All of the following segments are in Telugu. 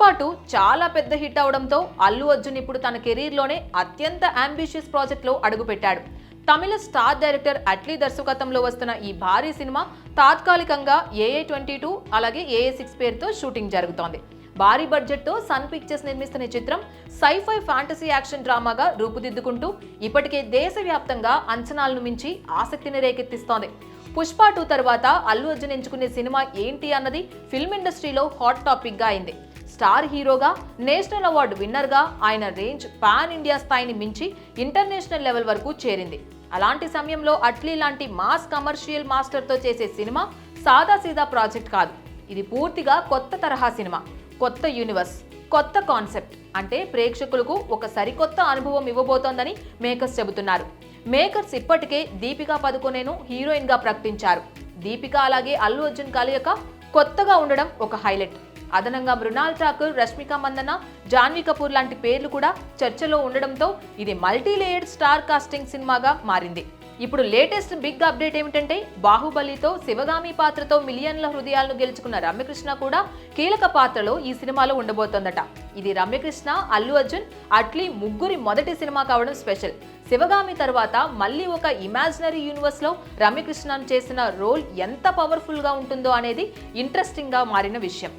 పుష్ప 2 చాలా పెద్ద హిట్ అవడంతో అల్లు అర్జున్ ఇప్పుడు తన కెరీర్లోనే అత్యంత అంబిషియస్ ప్రాజెక్ట్లో అడుగుపెట్టాడు. తమిళ స్టార్ డైరెక్టర్ అట్లీ దర్శకత్వంలో వస్తున్న ఈ భారీ సినిమా తాత్కాలికంగా AA22 అలాగే AA6 పేరుతో షూటింగ్ జరుగుతోంది. భారీ బడ్జెట్తో సన్ పిక్చర్స్ నిర్మిస్తున్న ఈ చిత్రం సైఫై ఫ్యాంటసీ యాక్షన్ డ్రామాగా రూపుదిద్దుకుంటూ ఇప్పటికే దేశవ్యాప్తంగా అంచనాలను మించి ఆసక్తిని రేకెత్తిస్తోంది. పుష్ప 2 తర్వాత అల్లు అర్జున్ ఎంచుకునే సినిమా ఏంటి అన్నది ఫిల్మ్ ఇండస్ట్రీలో హాట్ టాపిక్ గా అయింది. స్టార్ హీరోగా, నేషనల్ అవార్డు విన్నర్గా ఆయన రేంజ్ పాన్ ఇండియా స్థాయిని మించి ఇంటర్నేషనల్ లెవెల్ వరకు చేరింది. అలాంటి సమయంలో అట్లీ లాంటి మాస్ కమర్షియల్ మాస్టర్తో చేసే సినిమా సాదాసీదా ప్రాజెక్ట్ కాదు. ఇది పూర్తిగా కొత్త తరహా సినిమా, కొత్త యూనివర్స్, కొత్త కాన్సెప్ట్. అంటే ప్రేక్షకులకు ఒక సరికొత్త అనుభవం ఇవ్వబోతోందని మేకర్స్ చెబుతున్నారు. మేకర్స్ ఇప్పటికే దీపికా పదుకొనెను హీరోయిన్ గా ప్రకటించారు. దీపిక అలాగే అల్లు అర్జున్ కలయిక కొత్తగా ఉండడం ఒక హైలైట్. అదనంగా మృణాల్ ఠాకూర్, రష్మిక మందన్న, జాన్వీ కపూర్ లాంటి పేర్లు కూడా చర్చలో ఉండడంతో ఇది మల్టీ లేయర్డ్ స్టార్ కాస్టింగ్ సినిమాగా మారింది. ఇప్పుడు లేటెస్ట్ బిగ్ అప్డేట్ ఏమిటంటే బాహుబలితో శివగామి పాత్రతో మిలియన్ల హృదయాలను గెలుచుకున్న రమ్యకృష్ణ కూడా కీలక పాత్రలో ఈ సినిమాలో ఉండబోతోందట. ఇది రమ్యకృష్ణ, అల్లు అర్జున్, అట్లీ ముగ్గురి మొదటి సినిమా కావడం స్పెషల్. శివగామి తర్వాత మళ్ళీ ఒక ఇమాజినరీ యూనివర్స్ లో రమ్యకృష్ణ చేసిన రోల్ ఎంత పవర్ఫుల్ గా ఉంటుందో అనేది ఇంట్రెస్టింగ్ గా మారిన విషయం.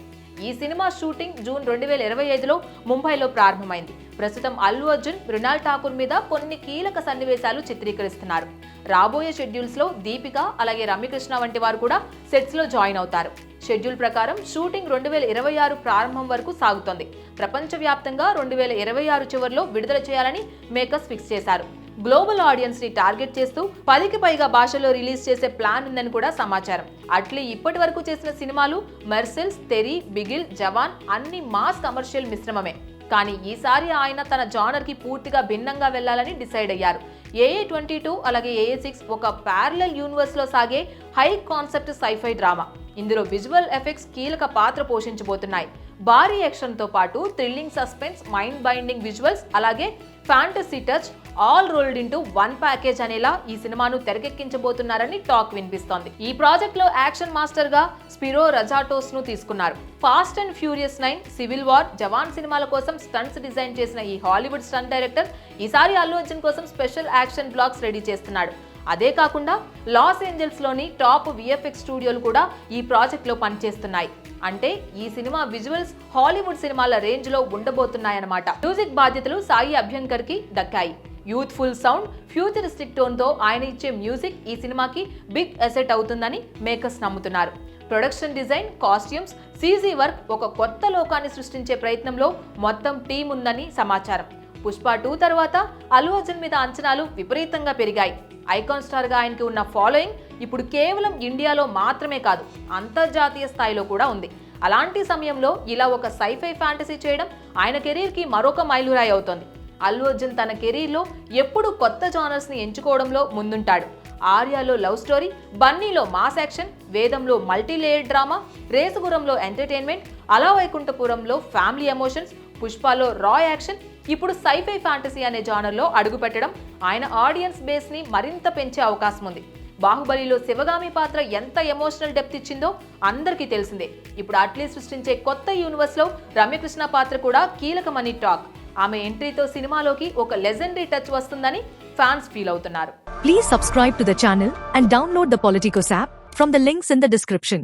ఈ సినిమా షూటింగ్ జూన్ 2025లో ముంబైలో ప్రారంభమైంది. ప్రస్తుతం అల్లు అర్జున్, మృణాల్ ఠాకూర్ మీద కొన్ని కీలక సన్నివేశాలు చిత్రీకరిస్తున్నారు. రాబోయే షెడ్యూల్స్ లో దీపిక అలాగే రమ్యకృష్ణ వంటి వారు కూడా సెట్స్ లో జాయిన్ అవుతారు. షెడ్యూల్ ప్రకారం షూటింగ్ 2026 ప్రారంభం వరకు సాగుతోంది. ప్రపంచవ్యాప్తంగా 2026 చివరిలో విడుదల చేయాలని మేకర్స్ ఫిక్స్ చేశారు. గ్లోబల్ ఆడియన్స్ ని టార్గెట్ చేస్తూ 10కి పైగా భాషల్లో రిలీజ్ చేసే ప్లాన్ ఉందని కూడా సమాచారం. అట్లీ ఇప్పటి వరకు చేసిన సినిమాలు మెర్సెల్స్, తెరీ, బిగిల్, జవాన్ అన్ని మాస్ కమర్షియల్ మిశ్రమమే. కానీ ఈసారి ఆయన తన జానర్ కి పూర్తిగా భిన్నంగా వెళ్లాలని డిసైడ్ అయ్యారు. AA22 అలాగే AA6 ఒక ప్యారలల్ యూనివర్స్ లో సాగే హై కాన్సెప్ట్ సైఫై డ్రామా. ఇందులో విజువల్ ఎఫెక్ట్స్ కీలక పాత్ర పోషించబోతున్నాయి. భారీ యాక్షన్ తో పాటు thrilling suspense, mind binding visuals అలాగే fantasy touch all rolled into one package అనేలా ఈ సినిమాను తెరకెక్కించబోతున్నారని టాక్ వినిపిస్తోంది. ఈ ప్రాజెక్ట్ లో యాక్షన్ మాస్టర్ గా స్పిరో రజాటోస్ ను తీసుకున్నారు. Fast and Furious 9, civil war, Jawan సినిమాల కోసం స్టంట్స్ డిజైన్ చేసిన ఈ హాలీవుడ్ స్టంట్ డైరెక్టర్ ఈసారి అల్లు అర్జున్ కోసం స్పెషల్ యాక్షన్ బ్లాక్స్ రెడీ చేస్తున్నాడు. అదే కాకుండా లాస్ ఏంజల్స్ లోని టాప్ VFX స్టూడియోలు కూడా ఈ ప్రాజెక్ట్ లో పనిచేస్తున్నాయి. అంటే ఈ సినిమా విజువల్స్ హాలీవుడ్ సినిమాల రేంజ్ లో ఉండబోతున్నాయన్నమాట. మ్యూజిక్ బాధ్యతలు సాయి అభ్యంకర్ కి దక్కాయి. యూత్ఫుల్ సౌండ్, ఫ్యూచరిస్టిక్ టోన్ తో ఆయన ఇచ్చే మ్యూజిక్ ఈ సినిమాకి బిగ్ అసెట్ అవుతుందని మేకర్స్ నమ్ముతున్నారు. Production design, costumes, CG work ఒక కొత్త లోకాన్ని సృష్టించే ప్రయత్నంలో మొత్తం టీం ఉందని సమాచారం. పుష్ప 2 తర్వాత అల్లు అర్జున్ మీద అంచనాలు విపరీతంగా పెరిగాయి. ఐకాన్ స్టార్ గా ఆయనకి ఉన్న ఫాలోయింగ్ ఇప్పుడు కేవలం ఇండియాలో మాత్రమే కాదు, అంతర్జాతీయ స్థాయిలో కూడా ఉంది. అలాంటి సమయంలో ఇలా ఒక సైఫై ఫ్యాంటసీ చేయడం ఆయన కెరీర్ కి మరొక మైలురాయి అవుతోంది. అల్లు అర్జున్ తన కెరీర్లో ఎప్పుడు కొత్త జానర్స్ ని ఎంచుకోవడంలో ముందుంటాడు. ఆర్యాలో లవ్ స్టోరీ, బన్నీలో మాస్ యాక్షన్, వేదంలో మల్టీ లేయర్ డ్రామా, రేసుగురంలో ఎంటర్టైన్మెంట్, అలా వైకుంఠపురంలో ఫ్యామిలీ ఎమోషన్స్, పుష్పలో రా యాక్షన్, ఇప్పుడు సైఫై ఫ్యాంటసీ అనే జానర్లో అడుగుపెట్టడం ఆయన ఆడియన్స్ బేస్ ని మరింత పెంచే అవకాశం ఉంది. బాహుబలిలో శివగామి పాత్ర ఎంత ఎమోషనల్ డెప్త్ ఇచ్చిందో అందరికీ తెలిసిందే. ఇప్పుడు అట్లీ సృష్టించే కొత్త యూనివర్స్ లో రమ్యకృష్ణ పాత్ర కూడా కీలకమని టాక్. ఆమె ఎంట్రీతో సినిమాలోకి ఒక లెజెండరీ టచ్ వస్తుందని ఫ్యాన్స్ ఫీల్ అవుతున్నారు. Please subscribe to the channel and download the Politicos app from the links in the description.